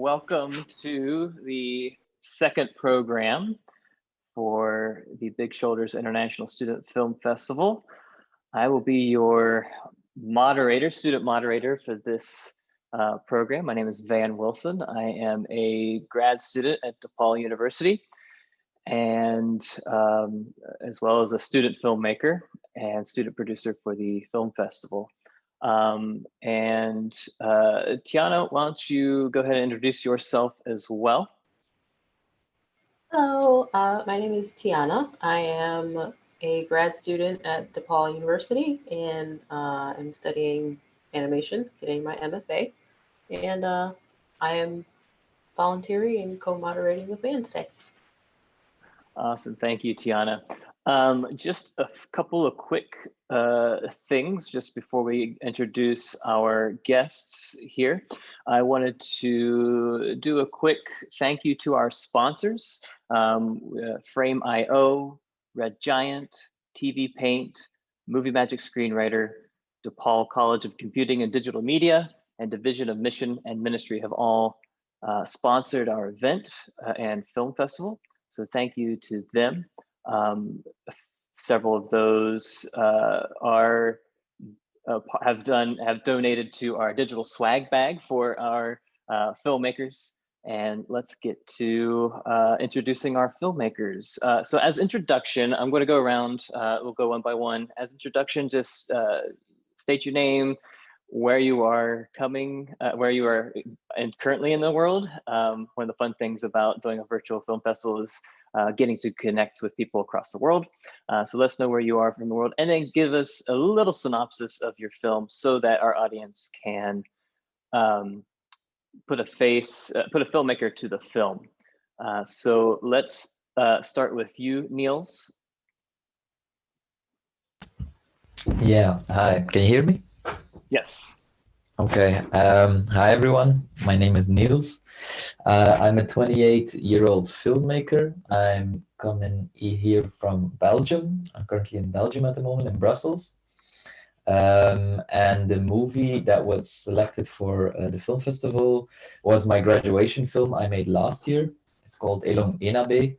welcome to the second program for the Big Shoulders International Student Film Festival. I will be your student moderator for this program. My name is Van Wilson. I am a grad student at DePaul University, and as well as a student filmmaker and student producer for the film festival. Tiana, why don't you go ahead and introduce yourself as well? Hello, my name is Tiana. I am a grad student at DePaul University, and I'm studying animation, getting my MFA, and I am volunteering and co-moderating with Van today. Awesome, thank you, Tiana. Just a couple of quick things just before we introduce our guests here. I wanted to do a quick thank you to our sponsors, Frame.io, Red Giant, TV Paint, Movie Magic Screenwriter, DePaul College of Computing and Digital Media, and Division of Mission and Ministry have all sponsored our event and film festival. So thank you to them. Several of those have donated to our digital swag bag for our filmmakers. And let's get to introducing our filmmakers. So as introduction, I'm going to go around. We'll go one by one. As introduction, just state your name, where you are coming, where you are currently in the world. One of the fun things about doing a virtual film festival is getting to connect with people across the world. So let us know where you are from the world, and then give us a little synopsis of your film so that our audience can put a filmmaker to the film. So let's start with you, Niels. Yeah, hi, can you hear me? Yes. Okay, hi everyone, my name is Niels. I'm a 28-year-old filmmaker. I'm coming here from Belgium. I'm currently in Belgium at the moment, in Brussels. And the movie that was selected for the film festival was my graduation film I made last year. It's called Elong,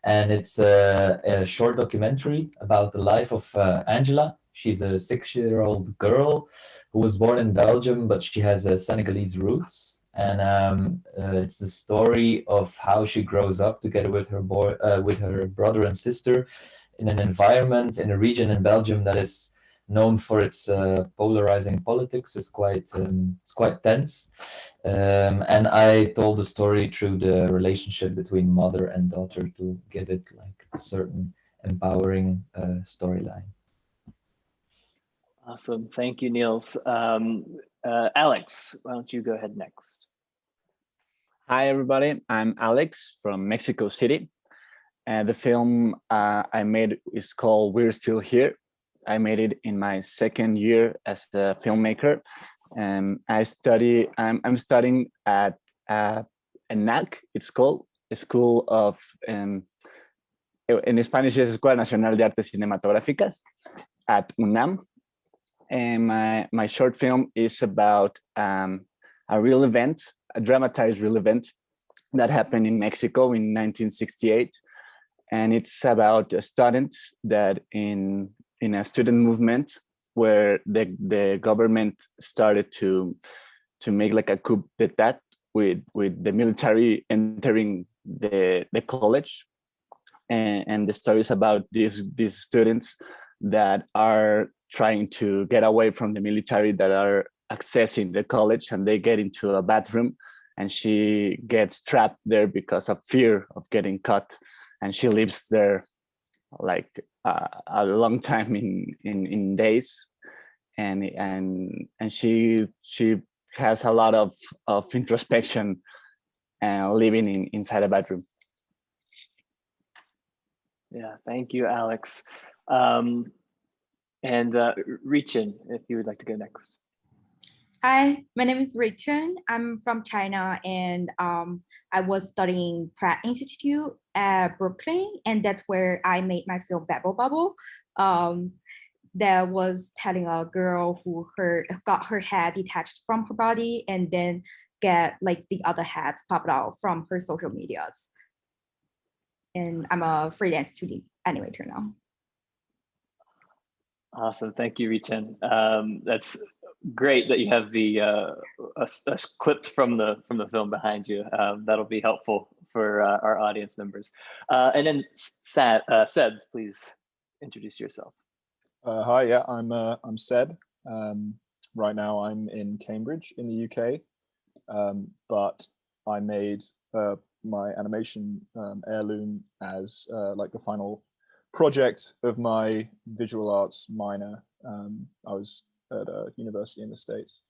and it's a short documentary about the life of Angela. She's a 6-year-old girl who was born in Belgium, but she has Senegalese roots. And it's the story of how she grows up together with her brother and sister in an environment, in a region in Belgium that is known for its polarizing politics. It's quite tense. And I told the story through the relationship between mother and daughter to give it like a certain empowering storyline. Awesome, thank you, Niels. Alex, why don't you go ahead next? Hi, everybody. I'm Alex from Mexico City. And the film I made is called We're Still Here. I made it in my second year as a filmmaker. And I'm studying at ENAC, it's called, a school of, in Spanish, es Escuela Nacional de Artes Cinematográficas at UNAM. And my short film is about a real event, a dramatized real event that happened in Mexico in 1968. And it's about a student that in a student movement where the government started to make like a coup d'etat with the military entering the college. And the story is about these students that are trying to get away from the military, that are accessing the college, and they get into a bathroom and she gets trapped there because of fear of getting caught, and she lives there like a long time in days, and she has a lot of introspection and living inside a bathroom. Yeah, thank you, Alex. And Richan, if you would like to go next. Hi, my name is Richan. I'm from China, and I was studying Pratt Institute at Brooklyn, and that's where I made my film Babble. That was telling a girl who got her head detached from her body and then get like the other hats popped out from her social medias. And I'm a freelance 2D animator now. Awesome, thank you, Richan. That's great that you have the clipped from the film behind you. That'll be helpful for our audience members. And then Seb, please introduce yourself. Hi, yeah, I'm Seb. Right now I'm in Cambridge in the UK, but I made my animation Heirloom as like the final project of my visual arts minor. I was at a university in the States.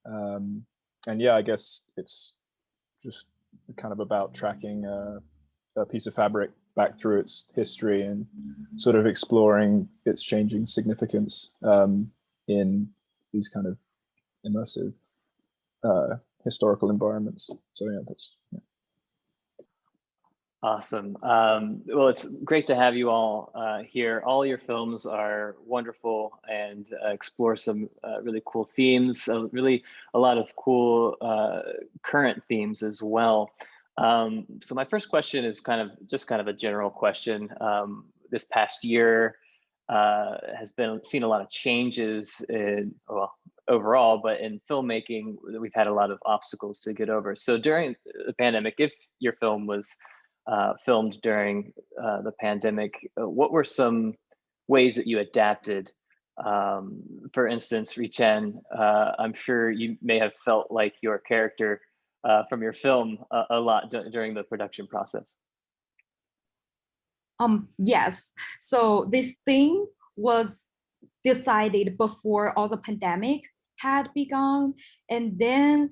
And yeah, I guess it's just kind of about tracking a piece of fabric back through its history and sort of exploring its changing significance in these kind of immersive historical environments. So yeah, that's yeah. Awesome. Well, it's great to have you all here. All your films are wonderful and explore some really cool themes, really a lot of cool current themes as well. So my first question is kind of a general question. This past year has seen a lot of changes in, well, overall, but in filmmaking, we've had a lot of obstacles to get over. So during the pandemic, if your film was filmed during the pandemic, what were some ways that you adapted? For instance, Richan, I'm sure you may have felt like your character from your film a lot during the production process. Yes, so this thing was decided before all the pandemic had begun, and then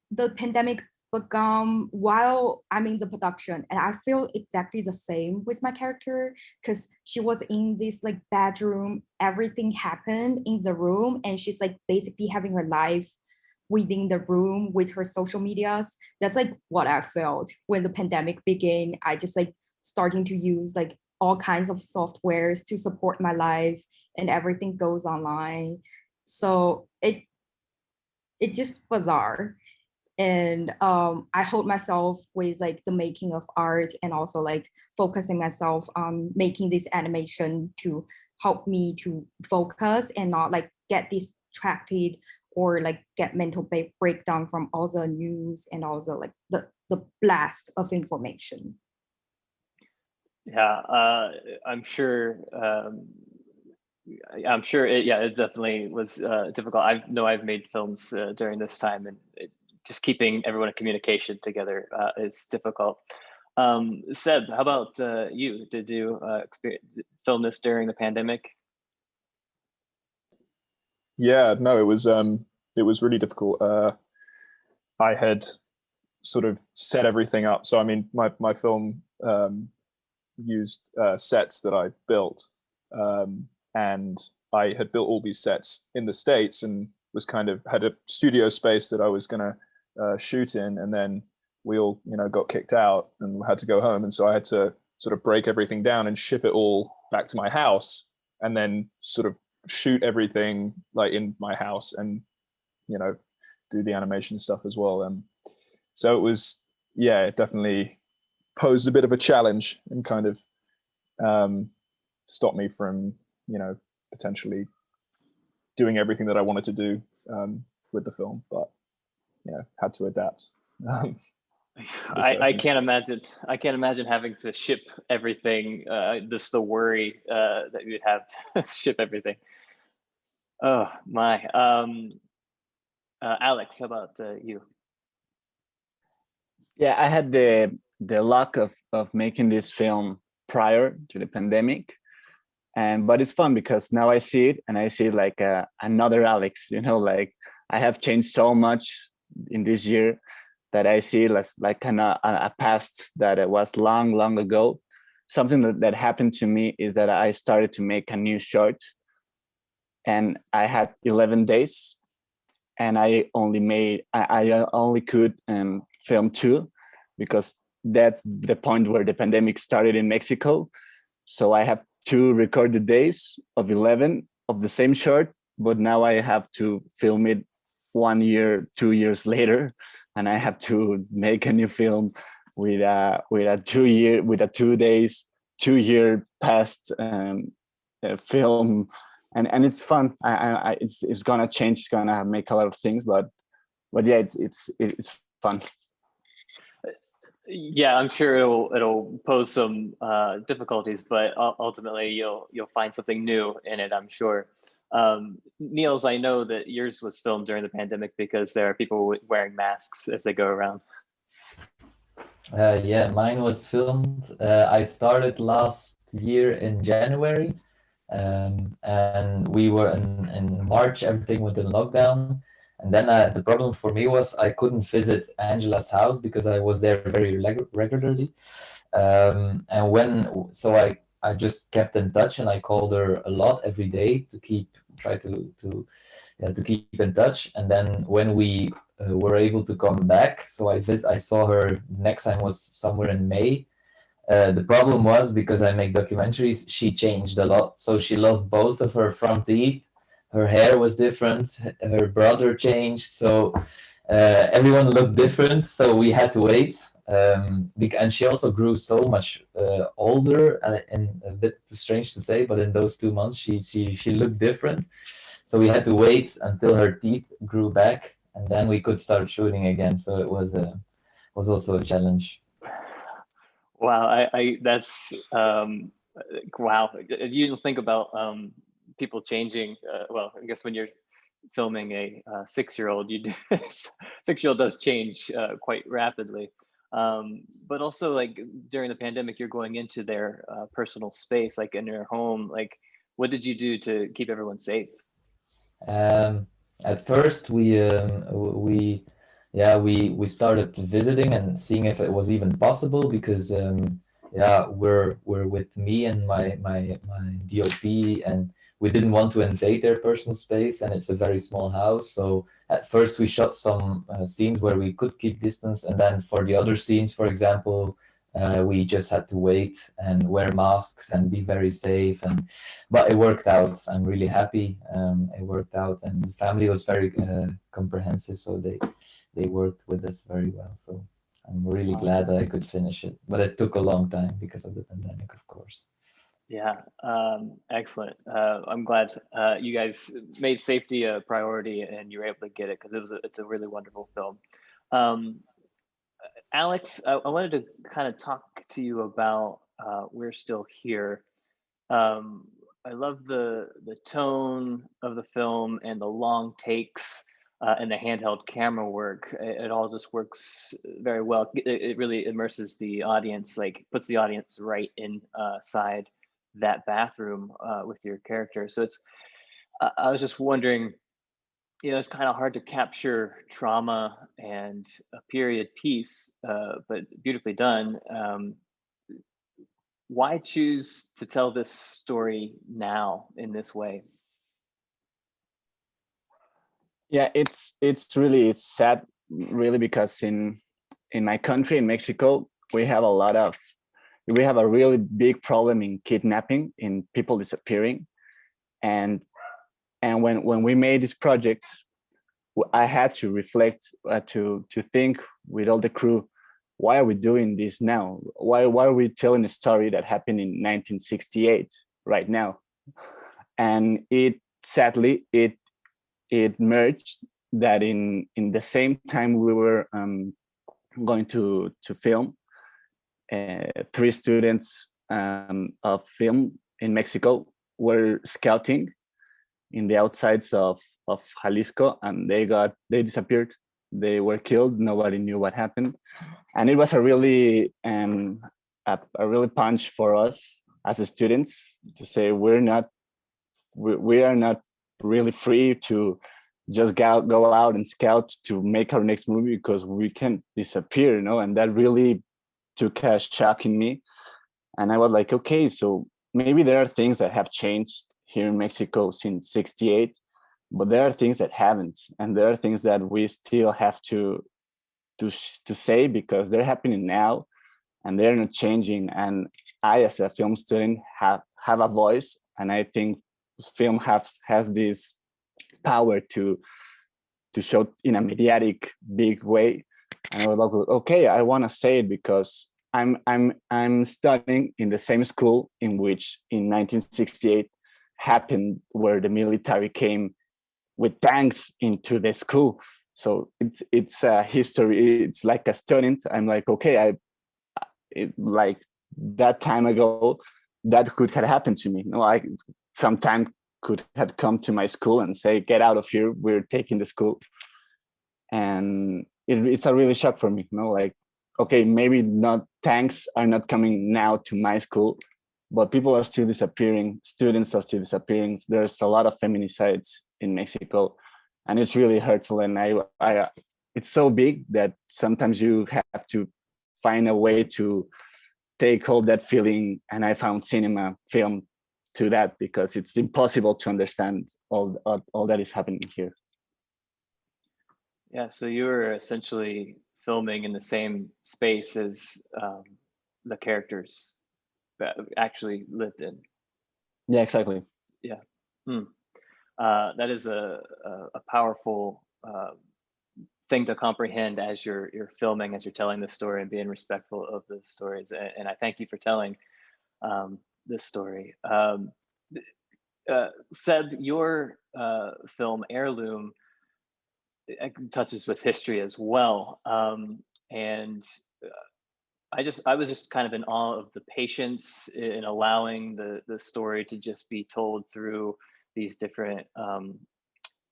the pandemic began while I'm in the production, and I feel exactly the same with my character because she was in this like bedroom, everything happened in the room, and she's like basically having her life within the room with her social medias. That's like what I felt when the pandemic began. I just like starting to use like all kinds of softwares to support my life, and everything goes online. So it just bizarre. And I hold myself with like the making of art and also like focusing myself on making this animation to help me to focus and not like get distracted or like get mental breakdown from all the news and also like the blast of information. Yeah, I'm sure. It definitely was difficult. I know I've made films during this time, and just keeping everyone in communication together is difficult. Seb, how about you? Did you film this during the pandemic? Yeah, no, it was really difficult. I had sort of set everything up. So I mean, my film used sets that I built, and I had built all these sets in the States and was kind of had a studio space that I was gonna shoot in, and then we all got kicked out and had to go home, and so I had to sort of break everything down and ship it all back to my house, and then sort of shoot everything like in my house and do the animation stuff as well. So it was, yeah, it definitely posed a bit of a challenge and kind of stopped me from potentially doing everything that I wanted to do with the film, but had to adapt. I can't imagine. I can't imagine having to ship everything. Just the worry that you'd have to ship everything. Oh my. Alex, how about you? Yeah, I had the luck of making this film prior to the pandemic, but it's fun because now I see it and I see it like another Alex. Like I have changed so much in this year that I see like kind of a past that it was long ago. Something that happened to me is that I started to make a new short, and I had 11 days, and I only could film 2 because that's the point where the pandemic started in Mexico. So I have 2 recorded days of 11 of the same short, but now I have to film it 1 year, 2 years later, and I have to make a new film with a 2 days, 2 year past film, and it's fun. It's gonna change. It's gonna make a lot of things, but yeah, it's fun. Yeah, I'm sure it'll pose some difficulties, but ultimately you'll find something new in it, I'm sure. Niels, I know that yours was filmed during the pandemic because there are people wearing masks as they go around. Yeah, mine was filmed. I started last year in January, and we were in March, everything went in lockdown. And then the problem for me was I couldn't visit Angela's house because I was there very regularly. So I just kept in touch, and I called her a lot every day to try to keep in touch. And then when we were able to come back, so I saw her next time was somewhere in May. The problem was, because I make documentaries, she changed a lot. So she lost both of her front teeth. Her hair was different. Her brother changed. So everyone looked different. So we had to wait. And she also grew so much older, and a bit strange to say, but in those 2 months, she looked different. So we had to wait until her teeth grew back, and then we could start shooting again. So it was also a challenge. Wow, that's wow. You didn't think about people changing. Well, I guess when you're filming a 6-year-old, you do 6-year-old does change quite rapidly. But also, like, during the pandemic, you're going into their personal space, like in their home. Like, what did you do to keep everyone safe? At first, we started visiting and seeing if it was even possible, because we're with me and my DOP, and we didn't want to invade their personal space, and it's a very small house. So at first we shot some scenes where we could keep distance, and then for the other scenes, for example, we just had to wait and wear masks and be very safe. But it worked out. I'm really happy. It worked out, and the family was very comprehensive, so they worked with us very well. So I'm really glad that I could finish it, but it took a long time because of the pandemic, of course. Yeah, excellent. I'm glad you guys made safety a priority and you were able to get it, because it's a really wonderful film. Alex, I wanted to kind of talk to you about We're Still Here. I love the tone of the film and the long takes and the handheld camera work. It all just works very well. It really immerses the audience, like puts the audience right inside that bathroom with your character. So I was just wondering, it's kind of hard to capture trauma and a period piece, but beautifully done. Why choose to tell this story now in this way? Yeah, it's really sad, really, because in my country, in Mexico, we have a really big problem in kidnapping, in people disappearing, and when we made this project, I had to reflect, to think with all the crew, why are we doing this now? Why are we telling a story that happened in 1968 right now? And sadly it merged that in the same time we were going to film, 3 students of film in Mexico were scouting in the outsides of Jalisco, and they disappeared. They were killed. Nobody knew what happened, and it was a really punch for us as students to say we are not really free to just go out and scout to make our next movie, because we can disappear, and that really took a shock in me. And I was like, okay, so maybe there are things that have changed here in Mexico since '68, but there are things that haven't, and there are things that we still have to say, because they're happening now and they're not changing. And I, as a film student, have a voice, and I think film has this power to to show in a mediatic big way. And I was like, okay, I want to say it because I'm studying in the same school in which in 1968 happened, where the military came with tanks into the school. So it's a history. It's like a student. I'm like, okay, like that time ago, that could have happened to me. No, I sometime could have come to my school and say, get out of here, we're taking the school. And it's a really shock for me, like, okay, maybe not, tanks are not coming now to my school, but people are still disappearing, students are still disappearing. There's a lot of feminicides in Mexico, and it's really hurtful. And I it's so big that sometimes you have to find a way to take all that feeling. And I found cinema, film to that, because it's impossible to understand all that is happening here. Yeah, so you were essentially filming in the same space as the characters that actually lived in. Yeah, exactly. Yeah. That is a powerful thing to comprehend as you're filming, as you're telling the story, and being respectful of those stories. And I thank you for telling this story. Seb, your film Heirloom touches with history as well, and I was just kind of in awe of the patience in allowing the story to just be told through these different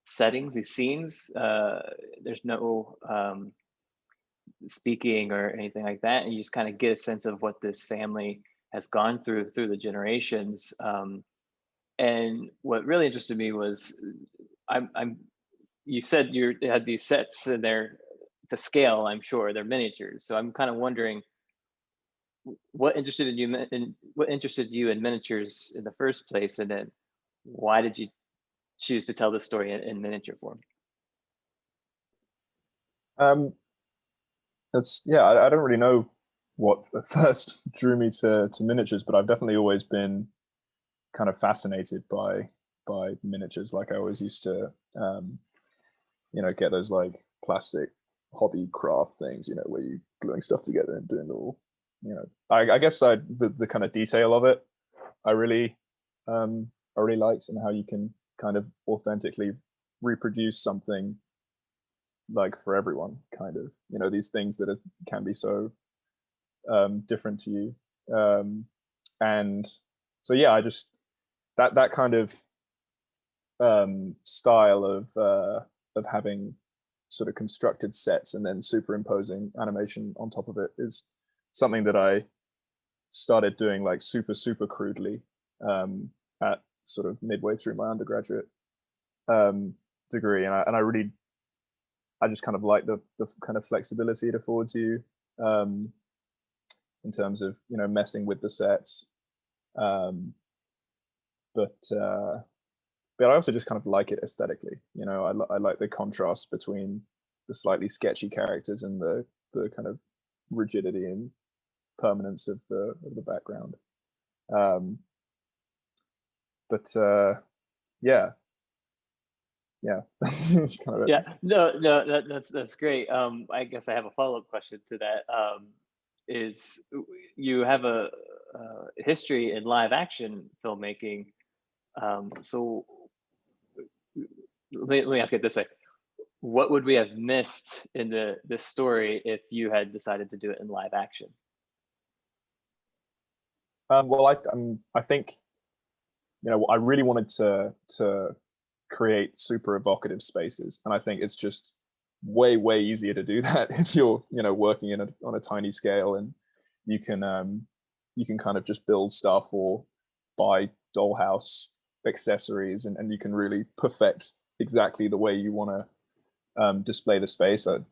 settings, these scenes. There's no speaking or anything like that, and you just kind of get a sense of what this family has gone through the generations. And what really interested me was, you said you had these sets and they're to scale, I'm sure they're miniatures. So I'm kind of wondering what interested you in miniatures in the first place, and then why did you choose to tell the story in miniature form? I don't really know what first drew me to miniatures, but I've definitely always been kind of fascinated by miniatures. Like I always used to get those like plastic hobby craft things, where you gluing stuff together and doing little, I guess the kind of detail of it I really liked, and how you can kind of authentically reproduce something like for everyone, kind of, these things that can be so different to you. And so, yeah, I just, that kind of style of having sort of constructed sets and then superimposing animation on top of it is something that I started doing like super crudely at sort of midway through my undergraduate degree, and I just kind of like the kind of flexibility it affords you in terms of messing with the sets, but I also just kind of like it aesthetically. I like the contrast between the slightly sketchy characters and the kind of rigidity and permanence of the background. Yeah, that's kind of it. Yeah, no, that's great. I guess I have a follow-up question to that. Is you have a history in live action filmmaking, so let me ask it this way: what would we have missed in this story if you had decided to do it in live action? Well, I think I really wanted to create super evocative spaces, and I think it's just way easier to do that if you're working on a tiny scale, and you can kind of just build stuff or buy dollhouse accessories, and you can really perfect exactly the way you want to display the space. If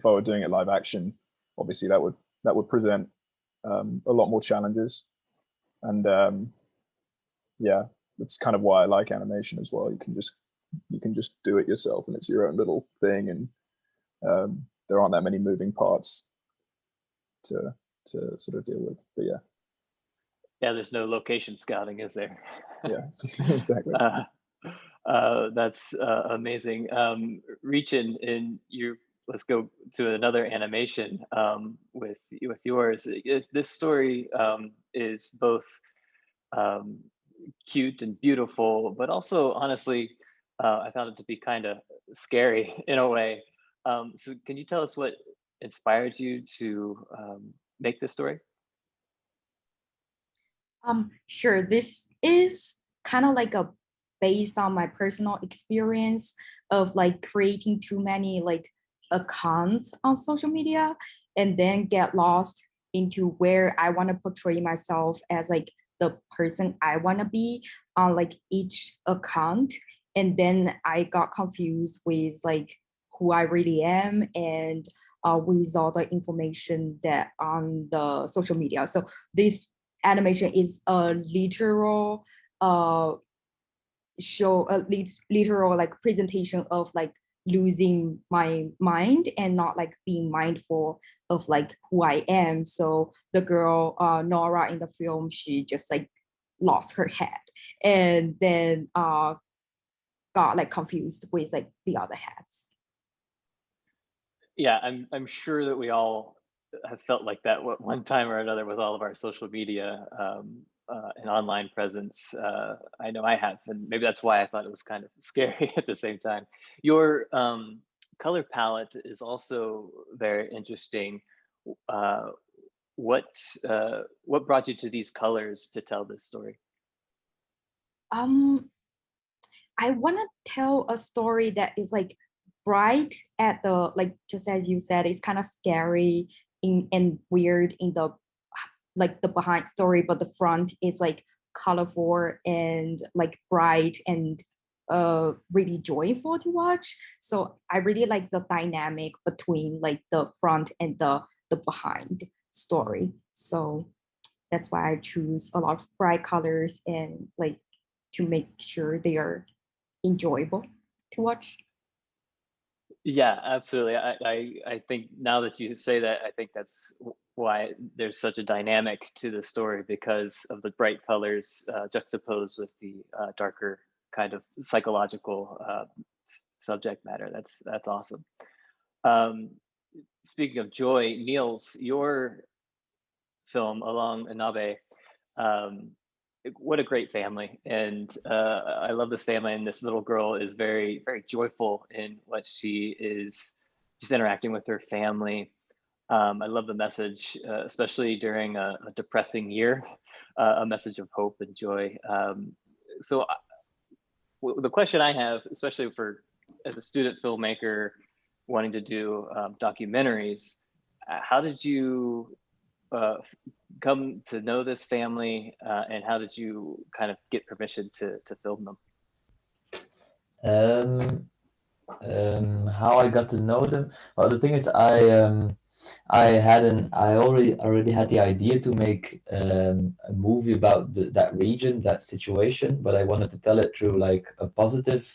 I were doing it live action, obviously that would present a lot more challenges, and yeah, that's kind of why I like animation as well. You can just do it yourself, and it's your own little thing, and there aren't that many moving parts to sort of deal with. But yeah, there's no location scouting, is there? Yeah, exactly. That's amazing. Richan, let's go to another animation with yours. This story is both um, cute and beautiful, but also honestly, I found it to be kind of scary in a way. So can you tell us what inspired you to make this story? Sure. This is kind of like a based on my personal experience of like creating too many like accounts on social media and then get lost into where I want to portray myself as like the person I want to be on like each account. And then I got confused with like who I really am and with all the information that on the social media. So this animation is a literal show, a literal like presentation of like losing my mind and not like being mindful of like who I am. So the girl Nora in the film, she just like lost her head and then got like confused with like the other heads. Yeah, I'm sure that we all have felt like that one time or another with all of our social media and online presence. I know I have, and maybe that's why I thought it was kind of scary at the same time. Your color palette is also very interesting. Uh, what brought you to these colors to tell this story? Um, I want to tell a story that is like bright at the like just as you said, it's kind of scary in and weird in the like the behind story, but the front is like colorful and like bright and really joyful to watch. So I really like the dynamic between like the front and the behind story. So that's why I choose a lot of bright colors and like to make sure they are enjoyable to watch. Yeah, absolutely. I think now that you say that, I think that's why there's such a dynamic to the story because of the bright colors juxtaposed with the darker kind of psychological subject matter. That's awesome. Um, Speaking of joy, Niels, your film Along Inabe, um, what a great family, and I love this family. And this little girl is very joyful in what she is just interacting with her family. I love the message, especially during a depressing year, a message of hope and joy. So the question I have, especially for as a student filmmaker wanting to do documentaries, how did you uh, come to know this family, and how did you kind of get permission to film them? How I got to know them. Well, the thing is, I already had the idea to make a movie about that region, that situation, but I wanted to tell it through like a positive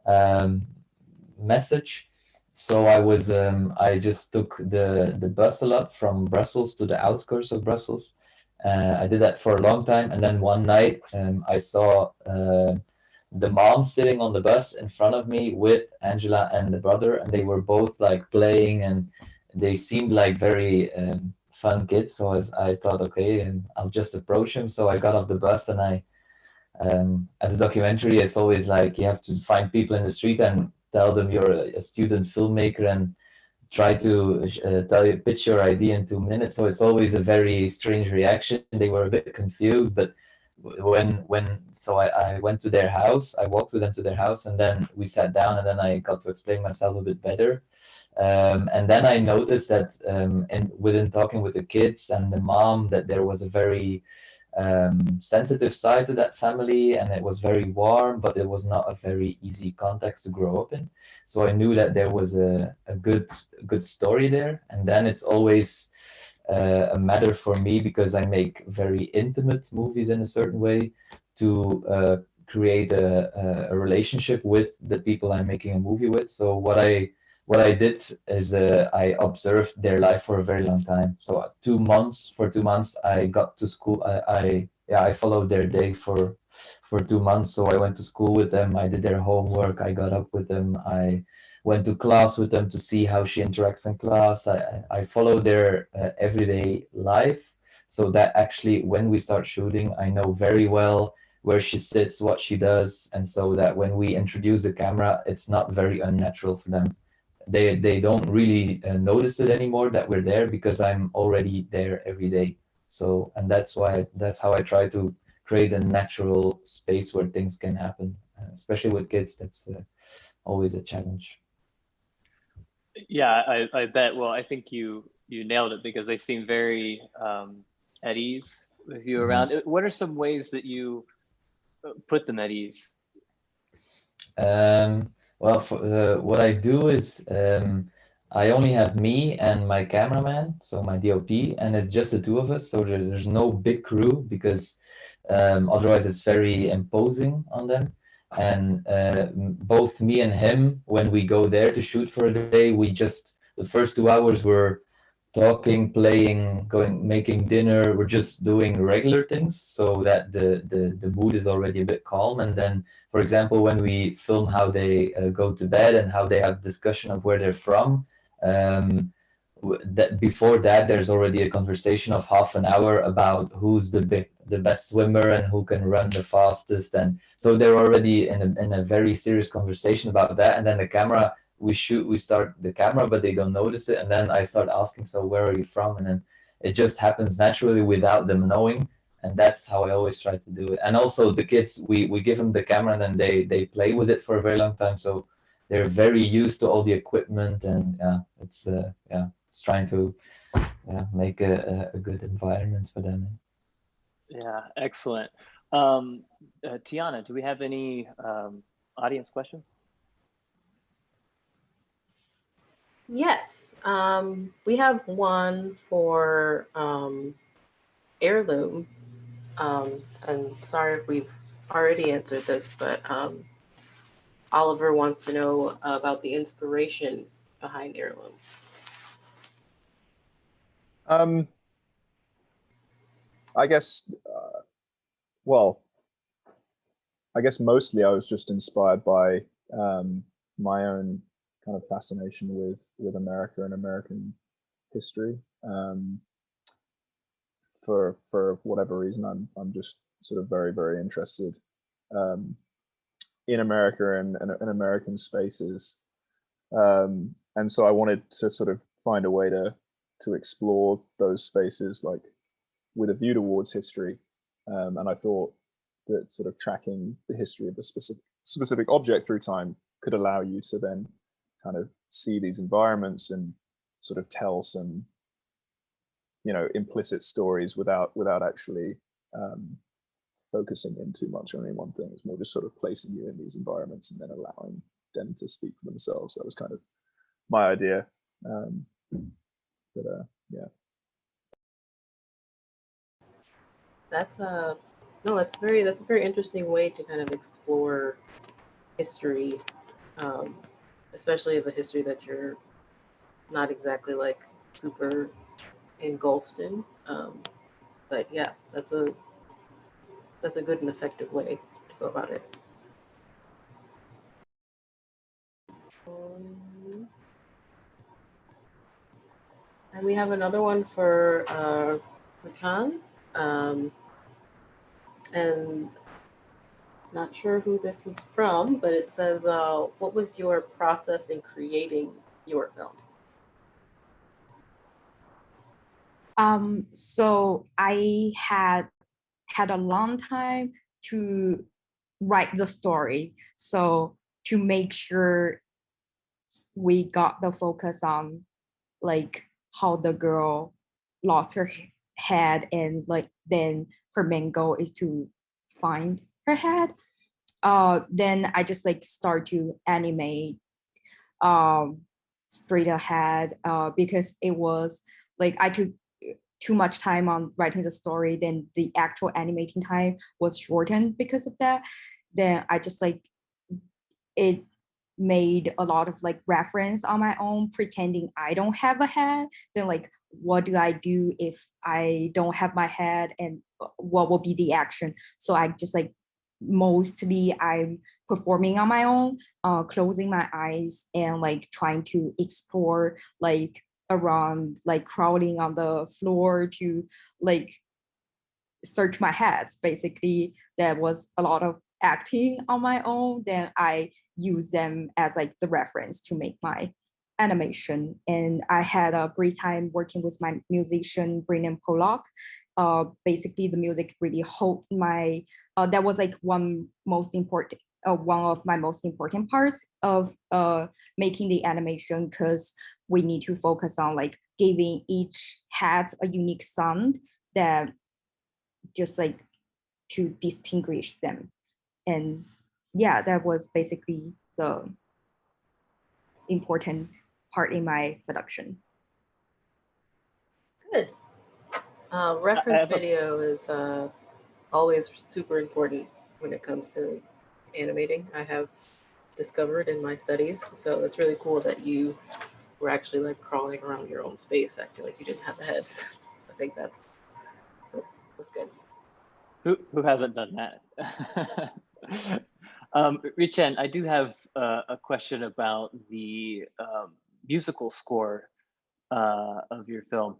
um, message. So I just took the bus a lot from Brussels to the outskirts of Brussels. I did that for a long time, and then one night I saw the mom sitting on the bus in front of me with Angela and the brother, and they were both like playing, and they seemed like very fun kids. So I thought, okay, and I'll just approach him. So I got off the bus, and as a documentary, it's always like you have to find people in the street and tell them you're a student filmmaker and try to pitch your idea in 2 minutes. So it's always a very strange reaction. They were a bit confused, but I went to their house, I walked with them to their house, and then we sat down, and then I got to explain myself a bit better. And then I noticed that and within talking with the kids and the mom, that there was a very sensitive side to that family, and it was very warm, but it was not a very easy context to grow up in. So I knew that there was a good story there. And then it's always a matter for me, because I make very intimate movies in a certain way, to create a relationship with the people I'm making a movie with. So what what I did is I observed their life for a very long time. So 2 months, for 2 months, I got to school. I followed their day for 2 months. So I went to school with them. I did their homework. I got up with them. I went to class with them to see how she interacts in class. I follow their everyday life, so that actually when we start shooting, I know very well where she sits, what she does, and so that when we introduce the camera, it's not very unnatural for them. They don't really notice it anymore that we're there, because I'm already there every day. So, and that's how I try to create a natural space where things can happen, especially with kids. That's always a challenge. Yeah, I bet. Well, I think you nailed it, because they seem very at ease with you around. What are some ways that you put them at ease? Well, what I do is I only have me and my cameraman, so my DOP, and it's just the two of us. So there's no big crew, because otherwise it's very imposing on them. And both me and him, when we go there to shoot for a day, the first 2 hours were talking, playing, going, making dinner. We're just doing regular things, so that the mood is already a bit calm. And then, for example, when we film how they go to bed and how they have discussion of where they're from, before that, there's already a conversation of half an hour about who's the best swimmer and who can run the fastest. And so they're already in a very serious conversation about that. And then the camera, we start the camera, but they don't notice it. And then I start asking, so where are you from? And then it just happens naturally without them knowing. And that's how I always try to do it. And also the kids, we give them the camera, and then they play with it for a very long time. So they're very used to all the equipment, and it's just trying to make a good environment for them. Yeah, excellent. Tiana, do we have any audience questions? Yes, we have one for Heirloom. And sorry if we've already answered this, but Oliver wants to know about the inspiration behind Heirloom. I guess, I guess mostly I was just inspired by my own kind of fascination with America and American history. For whatever reason, I'm just sort of very, very interested in America and American spaces. And so I wanted to sort of find a way to explore those spaces, like with a view towards history. And I thought that sort of tracking the history of a specific object through time could allow you to then kind of see these environments and sort of tell some, implicit stories without actually focusing in too much on any one thing. It's more just sort of placing you in these environments and then allowing them to speak for themselves. That was kind of my idea. Yeah. That's a very interesting way to kind of explore history, especially the history that you're not exactly like super engulfed in. But yeah, that's a good and effective way to go about it. And we have another one for Richan. And not sure who this is from, but it says, what was your process in creating your film? So I had a long time to write the story. So to make sure we got the focus on like how the girl lost her head, and like then her main goal is to find her head. Then I just like start to animate straight ahead because it was like I took too much time on writing the story, then the actual animating time was shortened because of that. Then I just like it made a lot of like reference on my own, pretending I don't have a head. Then like, what do I do if I don't have my head, and what will be the action? So I just like, mostly I'm performing on my own, closing my eyes and like trying to explore like around, like crawling on the floor to like search my heads. Basically, there was a lot of acting on my own. Then I use them as like the reference to make my animation. And I had a great time working with my musician, Brennan Pollock. Basically, the music really hold my, that was like one of my most important parts of making the animation, because we need to focus on like giving each head a unique sound that just like to distinguish them. And yeah, that was basically the important part in my production. Good. Reference have a- video is always super important when it comes to animating. I have discovered in my studies. So it's really cool that you were actually like crawling around your own space, acting like you didn't have a head. I think that's good. Who hasn't done that? Richan, I do have a question about the musical score of your film.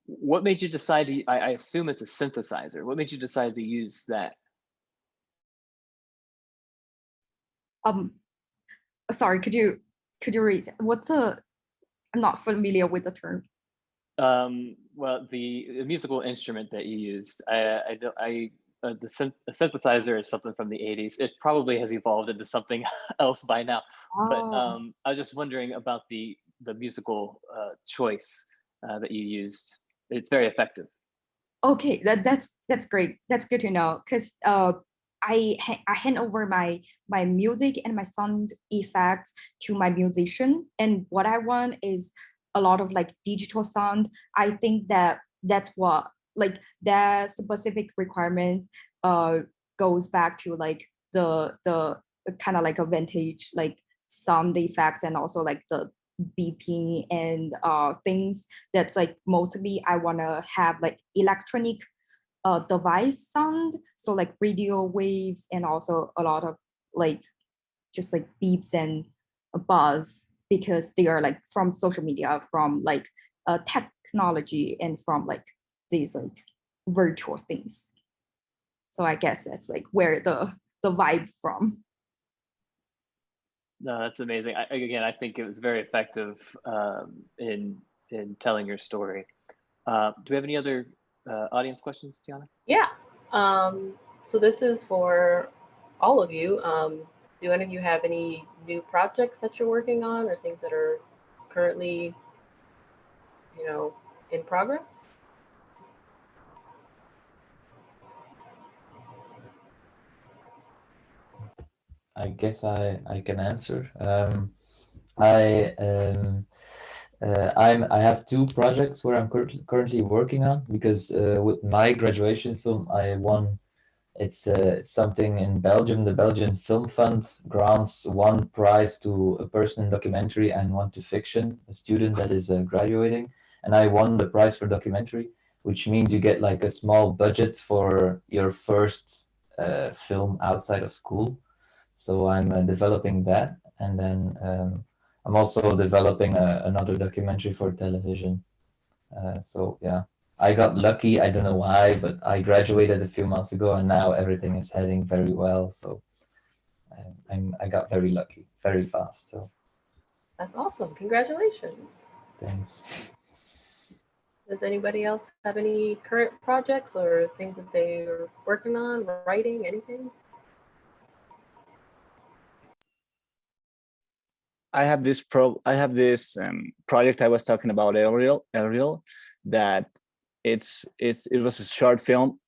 What made you decide to? I assume it's a synthesizer. What made you decide to use that? Sorry, could you read? I'm not familiar with the term. Well, the musical instrument that you used, the synthesizer is something from the 80s. It probably has evolved into something else by now. But I was just wondering about the musical choice that you used. It's very effective. Okay, that's great. That's good to know, because I hand over my music and my sound effects to my musician, and what I want is a lot of like digital sound. I think that's what, like, that specific requirement goes back to like the kind of like a vintage like sound effects, and also like the beeping and things that's like mostly I want to have like electronic device sound, so like radio waves, and also a lot of like just like beeps and a buzz, because they are like from social media, from like technology, and from like these like virtual things. So I guess that's like where the vibe from. No, that's amazing. I think it was very effective in telling your story. Do we have any other audience questions, Tiana? Yeah. So this is for all of you. Do any of you have any new projects that you're working on, or things that are currently, in progress? I guess I can answer. I I have two projects where I'm currently working on, because with my graduation film I won. It's something in Belgium. The Belgian Film Fund grants one prize to a person in documentary and one to fiction, a student that is graduating. And I won the prize for documentary, which means you get like a small budget for your first film outside of school. So I'm developing that, and then I'm also developing another documentary for television. So yeah, I got lucky. I don't know why, but I graduated a few months ago, and now everything is heading very well. So I got very lucky, very fast. So That's awesome. Congratulations. thanks. Does anybody else have any current projects or things that they're working on, writing, anything? I have this project I was talking about earlier, that it was a short film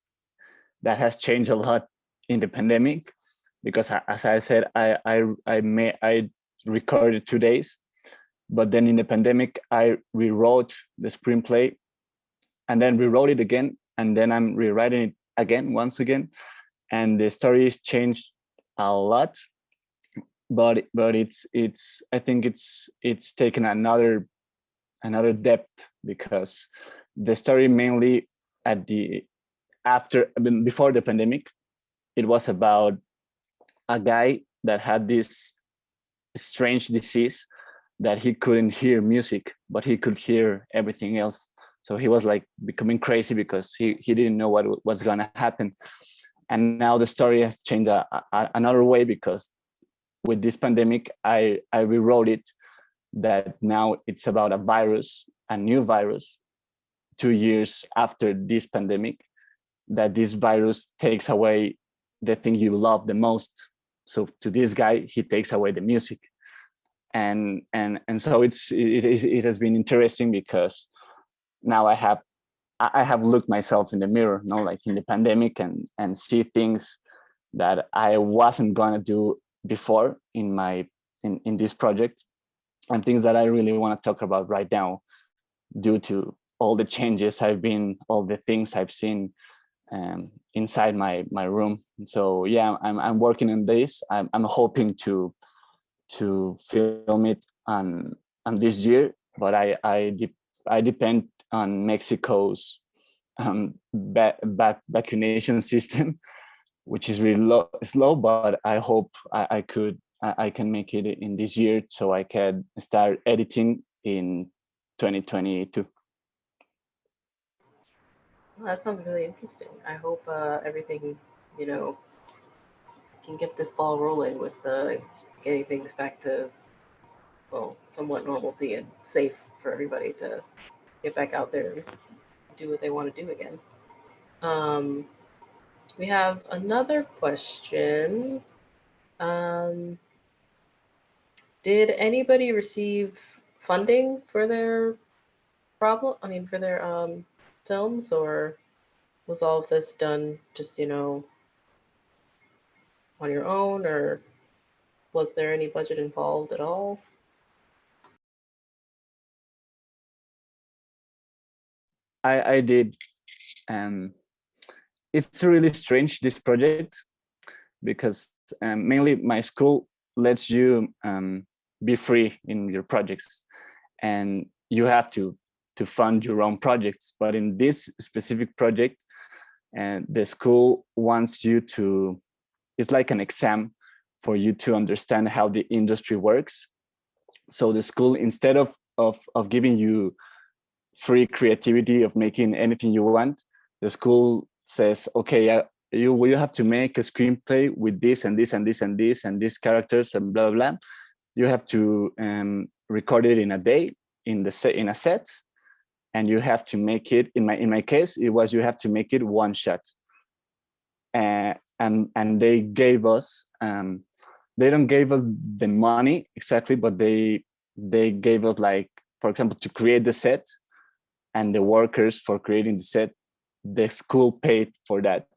that has changed a lot in the pandemic, because as I said, I recorded 2 days, but then in the pandemic I rewrote the screenplay and then rewrote it again, and then I'm rewriting it again once again, and the story is changed a lot, but it's I think it's taken another depth, because the story mainly before the pandemic, it was about a guy that had this strange disease that he couldn't hear music, but he could hear everything else. So he was like becoming crazy because he didn't know what was going to happen. And now the story has changed another way, because with this pandemic, I rewrote it, that now it's about a new virus, 2 years after this pandemic, that this virus takes away the thing you love the most. So to this guy, he takes away the music. And so it has been interesting, because now I have looked myself in the mirror, like in the pandemic, and see things that I wasn't gonna do before in this project, and things that I really want to talk about right now, due to all the changes all the things I've seen inside my room. So yeah, I'm working on this. I'm hoping to film it on this year, but I depend on Mexico's vaccination system, which is really slow. But I hope I can make it in this year, so I can start editing in 2022. Well, that sounds really interesting. I hope everything, can get this ball rolling with getting things back to, well, somewhat normalcy and safe for everybody to get back out there and do what they want to do again. We have another question. Did anybody receive funding for their films, or was all of this done just, on your own, or was there any budget involved at all? I did. It's really strange, this project, because mainly my school lets you be free in your projects, and you have to fund your own projects. But in this specific project, the school wants you to, it's like an exam for you to understand how the industry works. So the school, instead of giving you free creativity of making anything you want, the school says, okay, you have to make a screenplay with this and this and this and this and these characters and blah blah blah. You have to record it in a day in a set, and you have to make it. In my case, it was, you have to make it one shot. And they gave us, they don't give us the money exactly, but they gave us, like, for example, to create the set, and the workers for creating the set, the school paid for that.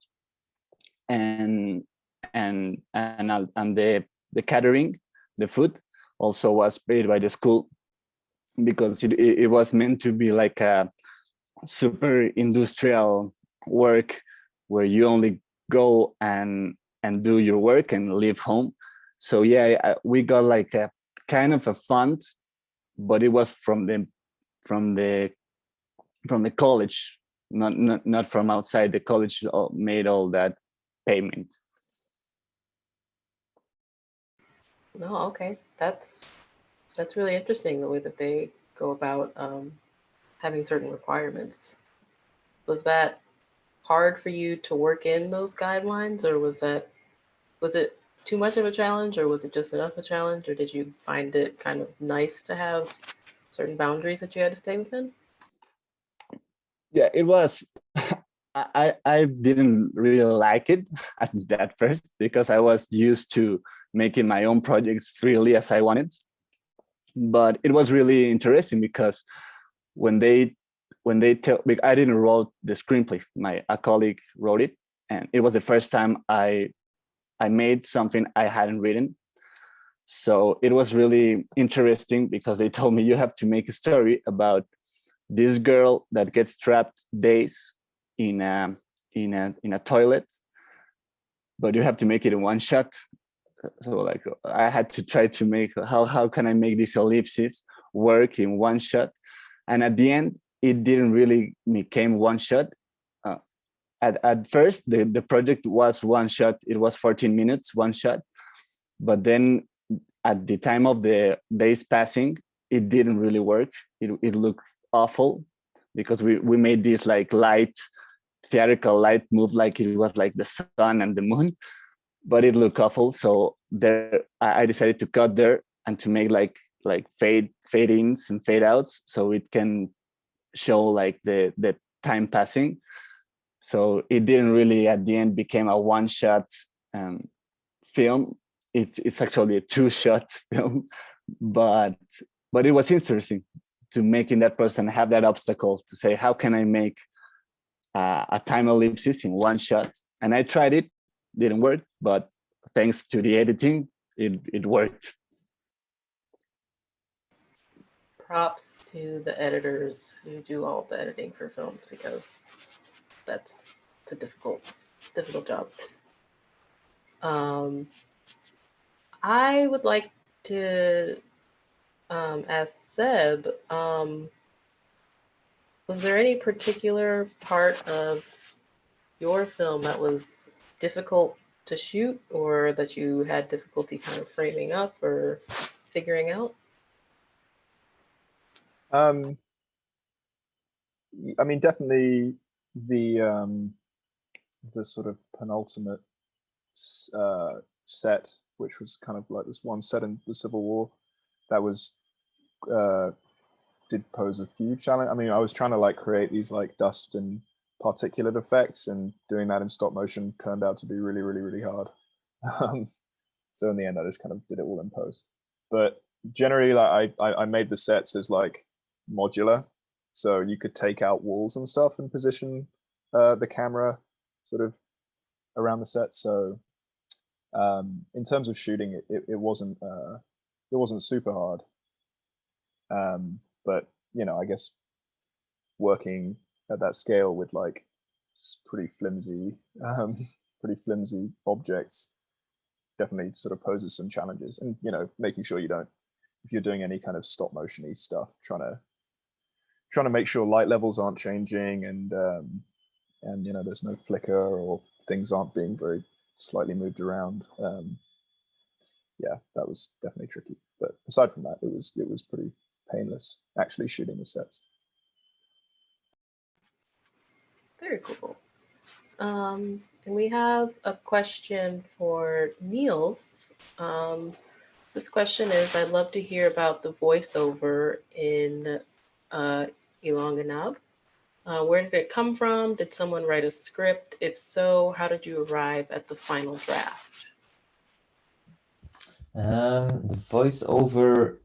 And the catering, the food, also was paid by the school, because it was meant to be like a super industrial work, where you only go and do your work and leave home. So yeah, we got like a kind of a fund, but it was from the college, not from outside. The college made all that payment. No, okay, that's really interesting, the way that they go about having certain requirements. Was that hard for you to work in those guidelines, or was it too much of a challenge, or was it just enough of a challenge, or did you find it kind of nice to have certain boundaries that you had to stay within? Yeah, it was. I didn't really like it at first, because I was used to making my own projects freely as I wanted. But it was really interesting, because when they tell, I didn't write the screenplay. A colleague wrote it, and it was the first time I made something I hadn't written. So it was really interesting, because they told me, you have to make a story about this girl that gets trapped days in a toilet, but you have to make it in one shot. So like I had to try to make how can I make this ellipsis work in one shot, and at the end it didn't really became one shot. At first the project was one shot. It was 14 minutes, one shot, but then at the time of the days passing, it didn't really work. It looked awful because we made this like light, theatrical light move like it was like the sun and the moon, but it looked awful. So there, I decided to cut there and to make like fade ins and fade outs, so it can show like the time passing. So it didn't really at the end became a one shot film. It's actually a two shot film, but it was interesting to making that person have that obstacle to say, how can I make a time ellipsis in one shot? And I tried it, didn't work, but thanks to the editing, it worked. Props to the editors who do all the editing for films, because it's a difficult job. I would like to ask Seb, was there any particular part of your film that was difficult to shoot, or that you had difficulty kind of framing up or figuring out? I mean, definitely the sort of penultimate set, which was kind of like this one set in the Civil War, that was did pose a few challenges. I mean, I was trying to like create these like dust and particulate effects, and doing that in stop motion turned out to be really, really, really hard. So in the end, I just kind of did it all in post. But generally, like I made the sets as like modular, so you could take out walls and stuff and position the camera sort of around the set. So in terms of shooting, it wasn't super hard. But you know, I guess working at that scale with like pretty flimsy objects definitely sort of poses some challenges. And you know, making sure you don't, if you're doing any kind of stop motion-y stuff, trying to make sure light levels aren't changing, and you know, there's no flicker or things aren't being very slightly moved around. Yeah, that was definitely tricky. But aside from that, it was pretty painless actually shooting the sets. Very cool. And we have a question for Niels. This question is, I'd love to hear about the voiceover in Elong. Where did it come from? Did someone write a script? If so, how did you arrive at the final draft? The voiceover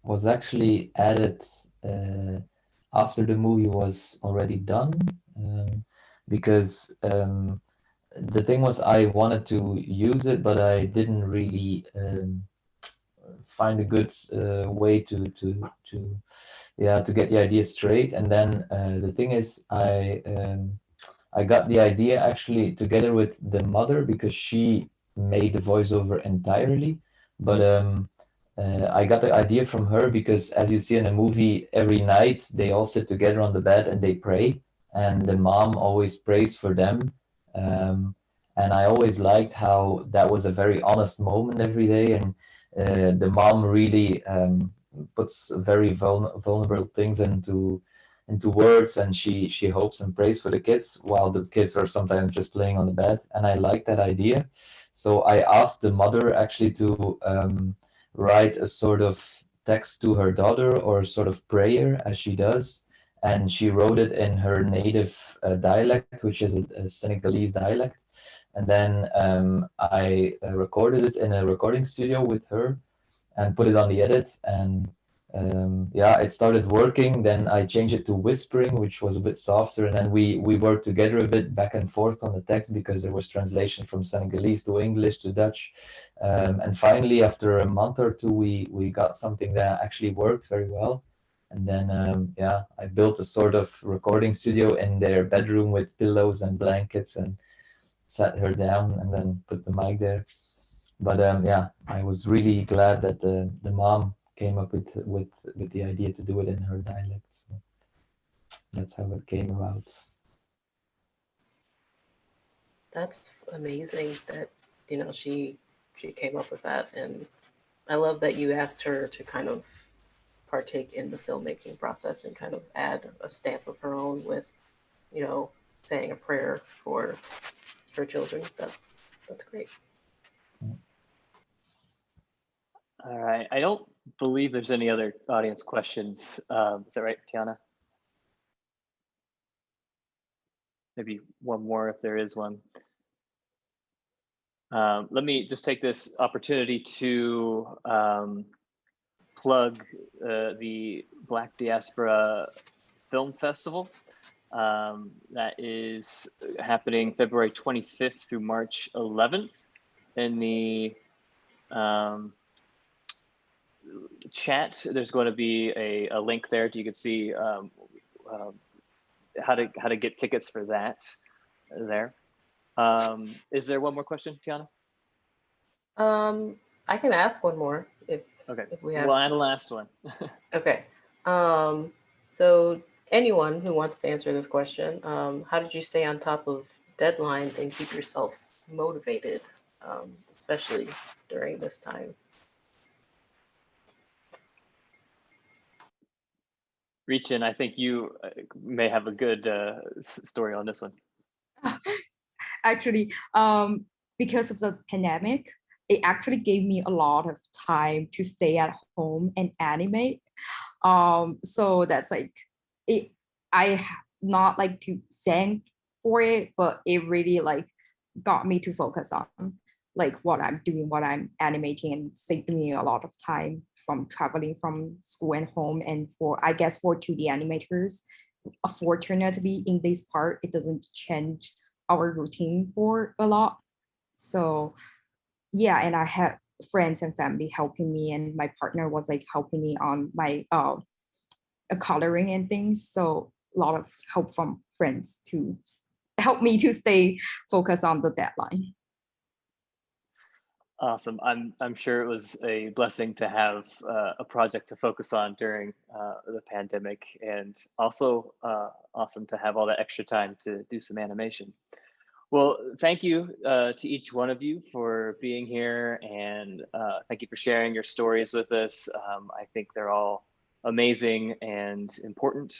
was actually added after the movie was already done, because the thing was, I wanted to use it, but I didn't really find a good way to get the idea straight. And then the thing is, I got the idea actually together with the mother, because she made the voiceover entirely. But I got the idea from her because, as you see in the movie, every night they all sit together on the bed and they pray, and the mom always prays for them. And I always liked how that was a very honest moment every day, and the mom really puts very vulnerable things into words, and she hopes and prays for the kids while the kids are sometimes just playing on the bed. And I like that idea, so I asked the mother actually to write a sort of text to her daughter, or a sort of prayer, as she does, and she wrote it in her native dialect, which is a Senegalese dialect. And then I recorded it in a recording studio with her and put it on the edit, and yeah, it started working. Then I changed it to whispering, which was a bit softer, and then we worked together a bit back and forth on the text, because there was translation from Senegalese to English to Dutch, and finally, after a month or two, we got something that actually worked very well. And then yeah, I built a sort of recording studio in their bedroom with pillows and blankets, and sat her down and then put the mic there. But yeah, I was really glad that the mom came up with the idea to do it in her dialect. So that's how it came about. That's amazing that, you know, she came up with that. And I love that you asked her to kind of partake in the filmmaking process and kind of add a stamp of her own with, you know, saying a prayer for her children. That's great. All right. I don't believe there's any other audience questions. Is that right, Tiana? Maybe one more if there is one. Let me just take this opportunity to plug the Black Diaspora Film Festival. That is happening February 25th through March 11th. In the chat, there's going to be a link there. You can see how to get tickets for that there. Is there one more question, Tiana? I can ask one more if we have. Well, and the last one. Okay. So anyone who wants to answer this question, how did you stay on top of deadlines and keep yourself motivated, especially during this time? Richan, I think you may have a good story on this one. Actually, because of the pandemic, it actually gave me a lot of time to stay at home and animate. So that's like it. I not like to thank for it, but it really like got me to focus on like what I'm doing, what I'm animating, and saved me a lot of time from traveling from school and home. And for I guess for 2D animators, fortunately in this part, it doesn't change our routine for a lot. So yeah, and I had friends and family helping me, and my partner was like helping me on my coloring and things. So a lot of help from friends to help me to stay focused on the deadline. Awesome. I'm sure it was a blessing to have a project to focus on during the pandemic, and also awesome to have all that extra time to do some animation. Well, thank you to each one of you for being here, and thank you for sharing your stories with us. I think they're all amazing and important.